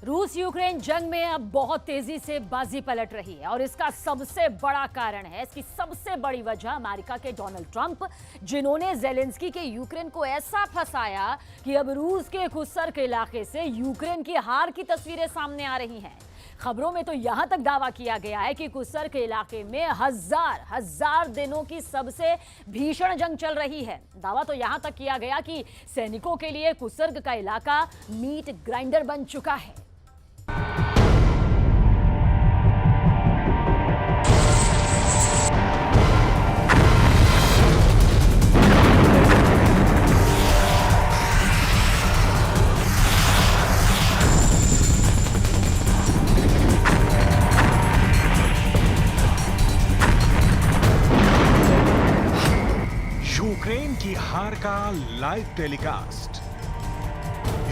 रूस यूक्रेन जंग में अब बहुत तेजी से बाजी पलट रही है और इसका सबसे बड़ा कारण है, इसकी सबसे बड़ी वजह अमेरिका के डोनाल्ड ट्रंप, जिन्होंने जेलेंस्की के यूक्रेन को ऐसा फंसाया कि अब रूस के कुर्स्क इलाके से यूक्रेन की हार की तस्वीरें सामने आ रही हैं। खबरों में तो यहां तक दावा किया गया है कि कुर्स्क इलाके में हजार दिनों की सबसे भीषण जंग चल रही है। दावा तो यहां तक किया गया कि सैनिकों के लिए कुर्स्क का इलाका मीट ग्राइंडर बन चुका है। यूक्रेन की हार का लाइव टेलीकास्ट।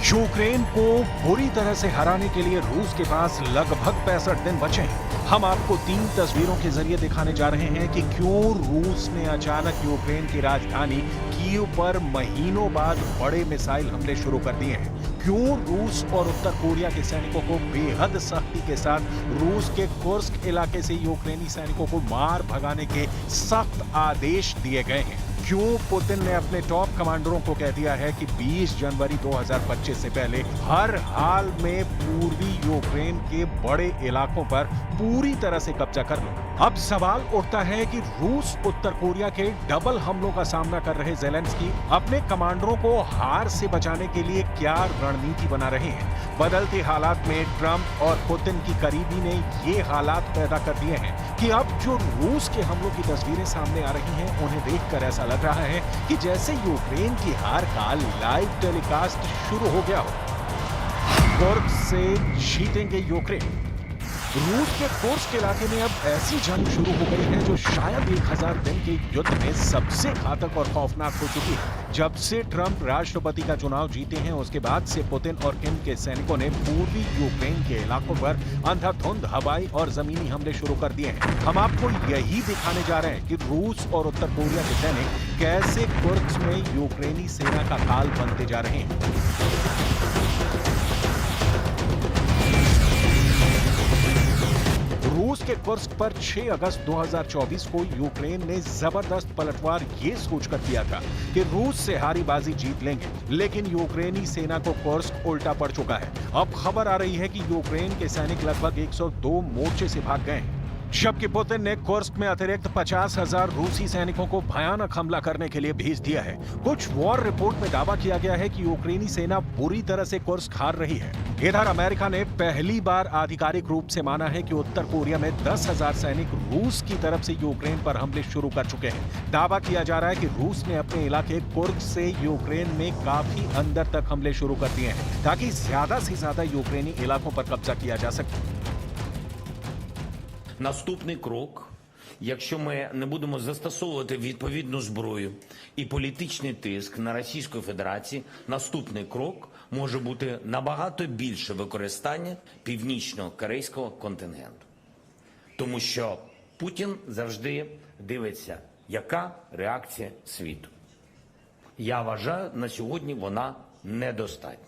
यूक्रेन को बुरी तरह से हराने के लिए रूस के पास लगभग 65 दिन बचे हैं। हम आपको 3 तस्वीरों के जरिए दिखाने जा रहे हैं कि क्यों रूस ने अचानक यूक्रेन की राजधानी कीव पर महीनों बाद बड़े मिसाइल हमले शुरू कर दिए हैं। क्यों रूस और उत्तर कोरिया के सैनिकों को बेहद सख्ती के साथ रूस के कुर्स्क इलाके से यूक्रेनी सैनिकों को मार भगाने के सख्त आदेश दिए गए हैं। क्यों पुतिन ने अपने टॉप कमांडरों को कह दिया है कि 20 जनवरी 2025 से पहले हर हाल में पूर्वी यूक्रेन के बड़े इलाकों पर पूरी तरह से कब्जा कर लो। अब सवाल उठता है कि रूस उत्तर कोरिया के डबल हमलों का सामना कर रहे जेलेंस्की अपने कमांडरों को हार से बचाने के लिए क्या रणनीति बना रहे हैं। बदलते हालात में ट्रंप और पुतिन की करीबी ने ये हालात पैदा कर दिए हैं कि अब जो रूस के हमलों की तस्वीरें सामने आ रही हैं, उन्हें देखकर ऐसा लग रहा है कि जैसे यूक्रेन की हार का लाइव टेलीकास्ट शुरू हो गया हो। कुर्स्क से जीतेंगे यूक्रेन। रूस के कुर्स्क इलाके में अब ऐसी जंग शुरू हो गई है जो शायद 1000 दिन के युद्ध में सबसे घातक और खौफनाक हो चुकी है। जब से ट्रंप राष्ट्रपति का चुनाव जीते हैं, उसके बाद से पुतिन और किम के सैनिकों ने पूर्वी यूक्रेन के इलाकों पर अंधाधुंध हवाई और जमीनी हमले शुरू कर दिए हैं। हम आपको यही दिखाने जा रहे हैं कि रूस और उत्तर कोरिया के सैनिक कैसे कुर्स्क में यूक्रेनी सेना का काल बनते जा रहे हैं। रूस के कुर्स्क पर 6 अगस्त 2024 को यूक्रेन ने जबरदस्त पलटवार ये सोचकर किया था कि रूस से हारी बाजी जीत लेंगे, लेकिन यूक्रेनी सेना को कुर्स्क उल्टा पड़ चुका है। अब खबर आ रही है कि यूक्रेन के सैनिक लगभग 102 मोर्चे से भाग गए हैं, जबकि पुतिन ने कुर्स्क में अतिरिक्त 50,000 रूसी सैनिकों को भयानक हमला करने के लिए भेज दिया है। कुछ वॉर रिपोर्ट में दावा किया गया है कि यूक्रेनी सेना बुरी तरह से कुर्स्क हार रही है। इधर अमेरिका ने पहली बार आधिकारिक रूप से माना है कि उत्तर कोरिया में 10,000 सैनिक रूस की तरफ से यूक्रेन पर हमले शुरू कर चुके हैं। दावा किया जा रहा है कि रूस ने अपने इलाके कुर्स्क से यूक्रेन में काफी अंदर तक हमले शुरू कर दिए हैं, ताकि ज्यादा से ज्यादा यूक्रेनी इलाकों पर कब्जा किया जा सके। Наступний крок, якщо ми не будемо застосовувати відповідну зброю і політичний тиск на Російську Федерацію, наступний крок може бути набагато більше використання північно-корейського контингенту. Тому що Путін завжди дивиться, яка реакція світу. Я вважаю, на сьогодні вона недостатня.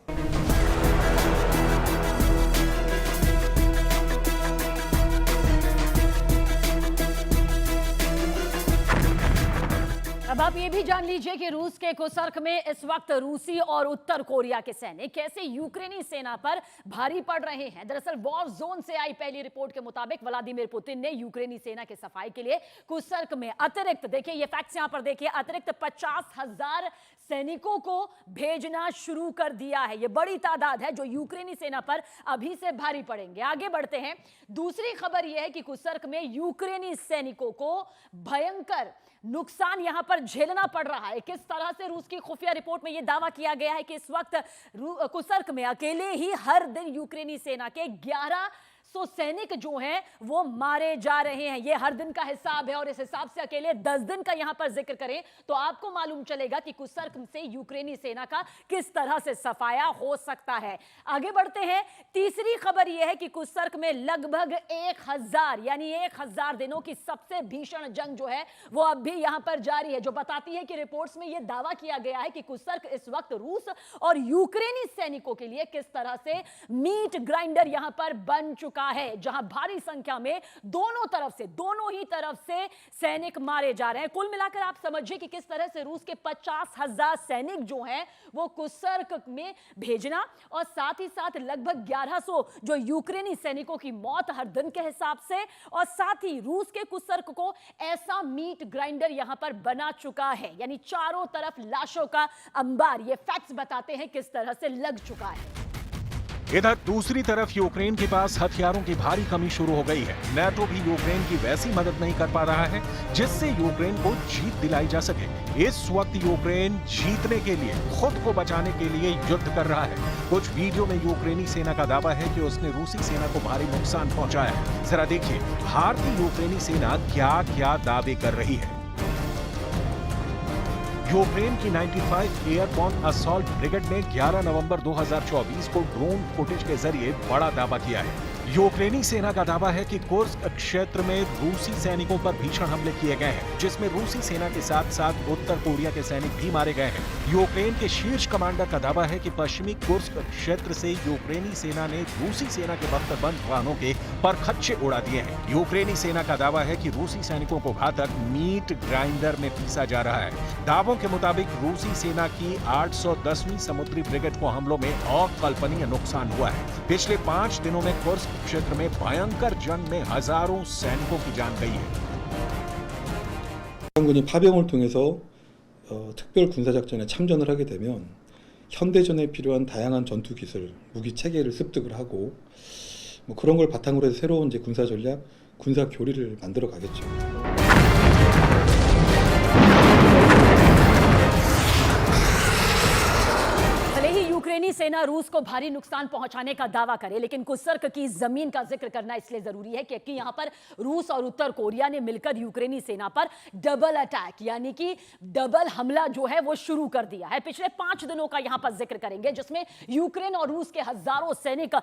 अब आप ये भी जान लीजिए कि रूस के कुर्स्क में इस वक्त रूसी और उत्तर कोरिया के सैनिक कैसे यूक्रेनी सेना पर भारी पड़ रहे हैं। दरअसल वॉर जोन से आई पहली रिपोर्ट के मुताबिक व्लादिमीर पुतिन ने यूक्रेनी सेना के सफाई के लिए कुर्स्क में अतिरिक्त, देखिए ये फैक्ट्स यहां पर देखिए, अतिरिक्त 50,000 सैनिकों को भेजना शुरू कर दिया है। ये बड़ी तादाद है जो यूक्रेनी सेना पर अभी से भारी पड़ेंगे। आगे बढ़ते हैं। दूसरी खबर यह है कि कुर्स्क में यूक्रेनी सैनिकों को भयंकर नुकसान यहां पर झेलना पड़ रहा है। किस तरह से रूस की खुफिया रिपोर्ट में यह दावा किया गया है कि इस वक्त कुर्स्क में अकेले ही हर दिन यूक्रेनी सेना के 11 100 सैनिक जो हैं वो मारे जा रहे हैं। ये हर दिन का हिसाब है और इस हिसाब से अकेले 10 दिन का यहां पर जिक्र करें तो आपको मालूम चलेगा कि कुसर्क से यूक्रेनी सेना का किस तरह से सफाया हो सकता है। आगे बढ़ते हैं। तीसरी खबर यह है कि कुसर्क में लगभग 1000 यानी 1000 दिनों की सबसे भीषण जंग जो है वो अब भी यहां पर जारी है, जो बताती है कि रिपोर्ट्स में यह दावा किया गया है कि कुसर्क इस वक्त रूस और यूक्रेनी सैनिकों के लिए किस तरह से मीट ग्राइंडर यहां पर बन चुका है, जहां भारी संख्या में दोनों ही तरफ से सैनिक मारे जा रहे हैं। कुल मिलाकर आप समझिए कि किस तरह से रूस के 50,000 सैनिक जो हैं वो कुसर्क में भेजना और साथ ही साथ लगभग 1100 जो यूक्रेनी सैनिकों की मौत हर दिन के हिसाब से, और साथ ही रूस के कुसर्क को ऐसा मीट ग्राइंडर यहां पर बना चुका है, यानी चारों तरफ लाशों का अंबार। ये फैक्ट्स बताते हैं किस तरह से लग चुका है। इधर दूसरी तरफ यूक्रेन के पास हथियारों की भारी कमी शुरू हो गई है। नाटो भी यूक्रेन की वैसी मदद नहीं कर पा रहा है जिससे यूक्रेन को जीत दिलाई जा सके। इस वक्त यूक्रेन जीतने के लिए, खुद को बचाने के लिए युद्ध कर रहा है। कुछ वीडियो में यूक्रेनी सेना का दावा है कि उसने रूसी सेना को भारी नुकसान पहुंचाया है। जरा देखिए भारतीय यूक्रेनी सेना क्या क्या दावे कर रही है। यूक्रेन की 95 एयरबॉर्न असॉल्ट ब्रिगेड ने 11 नवंबर 2024 को ड्रोन फुटेज के जरिए बड़ा दावा किया है। यूक्रेनी सेना का दावा है कि कुर्स्क क्षेत्र में रूसी सैनिकों पर भीषण हमले किए गए हैं, जिसमें रूसी सेना के साथ साथ उत्तर कोरिया के सैनिक भी मारे गए हैं। यूक्रेन के शीर्ष कमांडर का दावा है कि पश्चिमी कुर्स्क क्षेत्र से यूक्रेनी सेना ने रूसी सेना के बख्तरबंद वाहनों के परखच्चे उड़ा दिए हैं। यूक्रेनी सेना का दावा है कि रूसी सैनिकों को घातक मीट ग्राइंडर में पीसा जा रहा है। दावों के मुताबिक रूसी सेना की 810वीं समुद्री ब्रिगेड को हमलों में अकल्पनीय नुकसान हुआ है। पिछले 5 दिनों में कुर्स्क क्षेत्र में भयंकर जंग में हजारों सैनिकों की जान गई है। 국방군이 파병을 통해서 특별 군사작전에 참전을 하게 되면 현대전에 필요한 다양한 전투 기술, 무기 체계를 습득을 하고 뭐 그런 걸 바탕으로 해서 새로운 이제 군사 전략, 군사 교리를 만들어 가겠죠. यूक्रेनी सेना रूस को भारी नुकसान पहुंचाने का दावा करे, लेकिन कुसर्क की जमीन का जिक्र करना इसलिए जरूरी है क्योंकि यहां पर रूस और उत्तर कोरिया ने मिलकर यूक्रेनी सेना पर डबल अटैक यानी कि डबल हमला जो है वो शुरू कर दिया है। पिछले 5 दिनों का यहां पर जिक्र करेंगे जिसमें यूक्रेन और रूस के हजारों सैनिक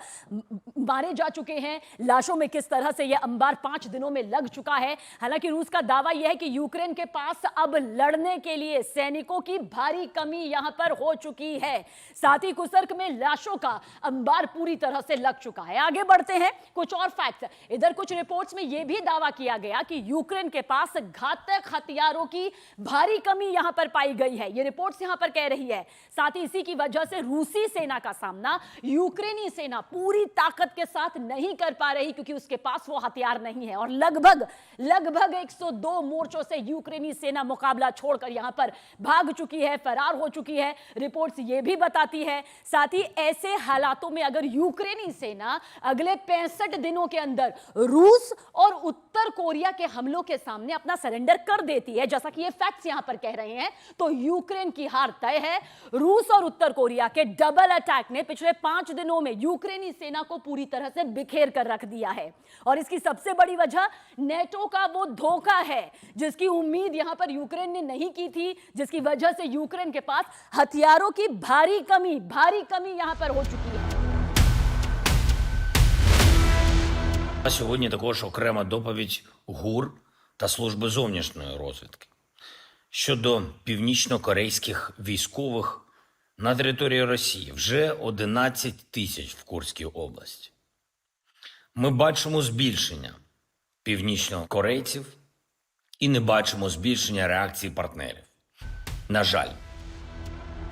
मारे जा चुके हैं। लाशों में किस तरह से यह अंबार 5 दिनों में लग चुका है। हालांकि रूस का दावा यह है कि यूक्रेन के पास अब लड़ने के लिए सैनिकों की भारी कमी यहां पर हो चुकी है। साथ ही कुसर्क में लाशों का अंबार पूरी तरह से लग चुका है। आगे बढ़ते हैं, कुछ और फैक्ट्स। इधर कुछ रिपोर्ट्स में यह भी दावा किया गया कि यूक्रेन के पास घातक हथियारों की भारी कमी यहां पर पाई गई है। यह रिपोर्ट्स यहां पर कह रही है। साथ ही इसी की वजह से रूसी सेना का सामना यूक्रेनी सेना पूरी ताकत के साथ नहीं कर पा रही क्योंकि उसके पास वो हथियार नहीं है और लगभग 102 मोर्चों से यूक्रेनी सेना मुकाबला छोड़कर यहां पर भाग चुकी है, फरार हो चुकी है। रिपोर्ट्स ये भी बताती है। साथ ही ऐसे हालातों में अगर यूक्रेनी सेना अगले 65 दिनों के अंदर रूस और उत्तर कोरिया के हमलों के सामने अपना सरेंडर कर देती है, जैसा कि ये फैक्ट्स यहां पर कह रहे हैं, तो यूक्रेन की हार तय है। रूस और उत्तर कोरिया के डबल अटैक ने पिछले 5 दिनों में यूक्रेनी सेना को पूरी तरह से बिखेर कर रख दिया है और इसकी सबसे बड़ी वजह नेटो का वो धोखा है जिसकी उम्मीद यहां पर यूक्रेन ने नहीं की थी, जिसकी वजह से यूक्रेन के पास हथियारों की भारी कमी यहां पर हो चुकी है। А сьогодні також окрема доповідь ГУР та Служби зовнішньої розвідки щодо північно-корейських військових на території Росії. Вже 11 тисяч в Курській області. Ми бачимо збільшення північно-корейців і не бачимо збільшення реакції партнерів. На жаль.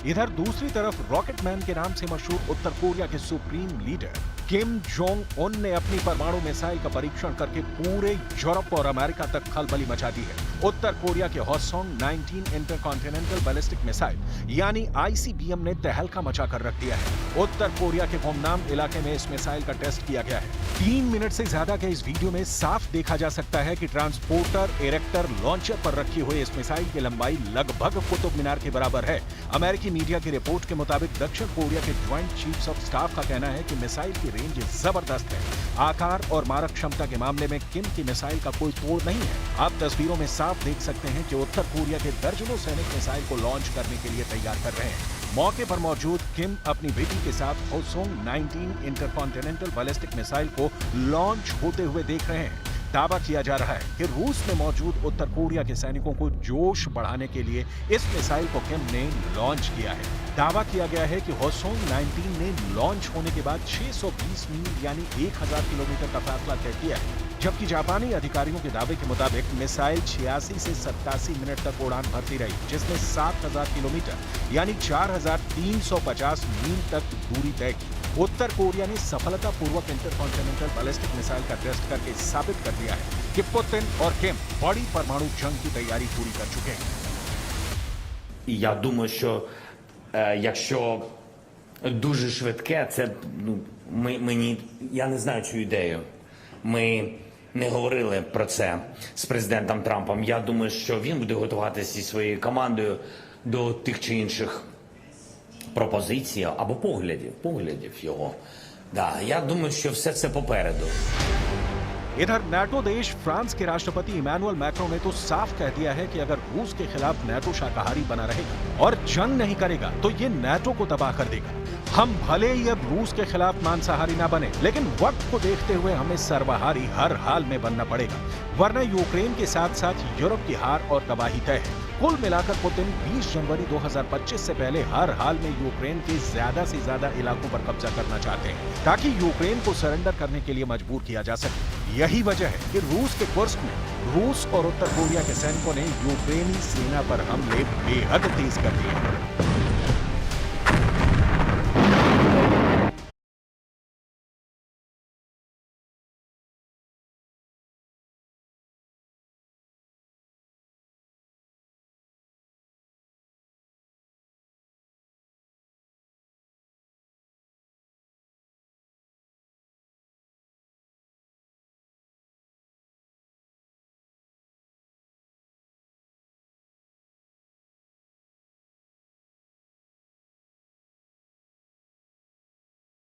इधर दूसरी तरफ रॉकेटमैन के नाम से मशहूर उत्तर कोरिया के supreme leader Kim Jong Un ने अपनी परमाणु मिसाइल का परीक्षण करके पूरे यूरोप और अमेरिका तक खलबली मचा दी है। उत्तर कोरिया के हॉसोंग 19 इंटरकॉन्टिनेंटल बैलिस्टिक मिसाइल यानी आईसीबीएम ने तहलका मचा कर रख दिया है। उत्तर कोरिया के गुमनाम इलाके में इस मिसाइल का टेस्ट किया गया है। 3 मिनट से ज्यादा के इस वीडियो में साफ देखा जा सकता है कि ट्रांसपोर्टर इरेक्टर लॉन्चर पर रखी हुई इस मिसाइल की लंबाई लगभग कुतुब मीनार के बराबर है। अमेरिकी मीडिया की रिपोर्ट के मुताबिक दक्षिण कोरिया के ज्वाइंट चीफ्स ऑफ स्टाफ का कहना है कि मिसाइल की रेंज जबरदस्त है। आकार और मारक क्षमता के मामले में किम की मिसाइल का कोई तोड़ नहीं है। आप तस्वीरों में साफ देख सकते हैं कि उत्तर कोरिया के दर्जनों सैनिक मिसाइल को लॉन्च करने के लिए तैयार कर रहे हैं। मौके पर मौजूद किम अपनी बेटी के साथ होसोंग 19 इंटरकॉन्टिनेंटल बैलिस्टिक मिसाइल को लॉन्च होते हुए देख रहे हैं। दावा किया जा रहा है कि रूस में मौजूद उत्तर कोरिया के सैनिकों को जोश बढ़ाने के लिए इस मिसाइल को किम ने लॉन्च किया है। दावा किया गया है कि होसोंग 19 ने लॉन्च होने के बाद 620 मील यानी 1000 किलोमीटर का फासला तय किया है, जबकि जापानी अधिकारियों के दावे के मुताबिक मिसाइल 86 से 87 मिनट तक उड़ान भरती रही, जिसमें 7000 किलोमीटर यानी 4350 मील तक दूरी तय की। उत्तर कोरिया ने सफलतापूर्वक इंटरकॉन्टिनेंटल बैलिस्टिक मिसाइल का टेस्ट करके साबित कर दिया है कि पुतिन और किम बड़ी परमाणु जंग की तैयारी पूरी कर चुके हैं। Я думаю, що якщо дуже швидке, це я не знаю цю ідею. Ми не говорили про це з президентом Трампом. Я думаю, що він буде готуватися зі своєю командою до тих чи інших пропозицій або поглядів його. Да, я думаю, що все це попереду. इधर नाटो देश फ्रांस के राष्ट्रपति इमैनुअल मैक्रो ने तो साफ कह दिया है कि अगर रूस के खिलाफ नाटो शाकाहारी बना रहेगा और जंग नहीं करेगा तो ये नाटो को तबाह कर देगा। हम भले ही अब रूस के खिलाफ मांसाहारी ना बने, लेकिन वक्त को देखते हुए हमें सर्वहारी हर हाल में बनना पड़ेगा, वरना यूक्रेन के साथ साथ यूरोप की हार और तबाही तय है। कुल मिलाकर पुतिन 20 जनवरी 2025 से पहले हर हाल में यूक्रेन के ज्यादा से ज्यादा इलाकों पर कब्जा करना चाहते हैं, ताकि यूक्रेन को सरेंडर करने के लिए मजबूर किया जा सके। यही वजह है कि रूस के कुर्स्क में रूस और उत्तर कोरिया के सैनिकों ने यूक्रेनी सेना पर हमले बेहद तेज कर दिए हैं।